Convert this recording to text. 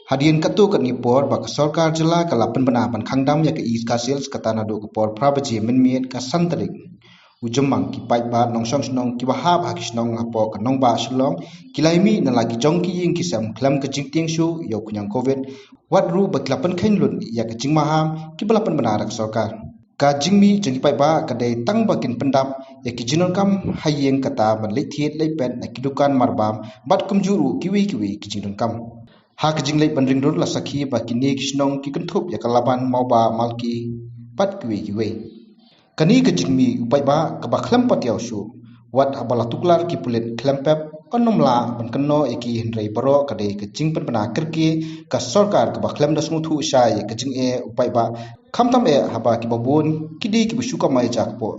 Hadian katu kat nipor bak sarkar jela kalapan benapan khangdam ya ke is kasils katana do ke por prabaji menmiet ka santarik ujemang ki pai ba nong song snong ki wahab hakis nong apo ka nong ba shlong kilaimi na lagi jong ki ying kisam klam ka jingting shu yo kunyang covid wat ru ba klapan khain lun ya ke jing maham ki balapan benarak sarkar ka jingmi jeng pai ba ka dei tang bakin pendap ya ki jinon kam hayeng kata ban leithiet leipen na ki dukan marbam bat kumjuru kiwi ki jingdon kam hak jinglei bandring dur la sakhi ba kini kisnong ki kentup ya kalaban mauba malki pat kiwe kani ke jingmi upai ba ka ba khlam pat yaw shu wat abala tuklar ki pulet klempep onomla ban kanno eki hendrei baro ka de ke jing pan bana kerki ka sarkar ka ba khlam da smuthu sha ye ke jing e upai ba khamtam e haba ki babun kidi ki bu shuka mai jak po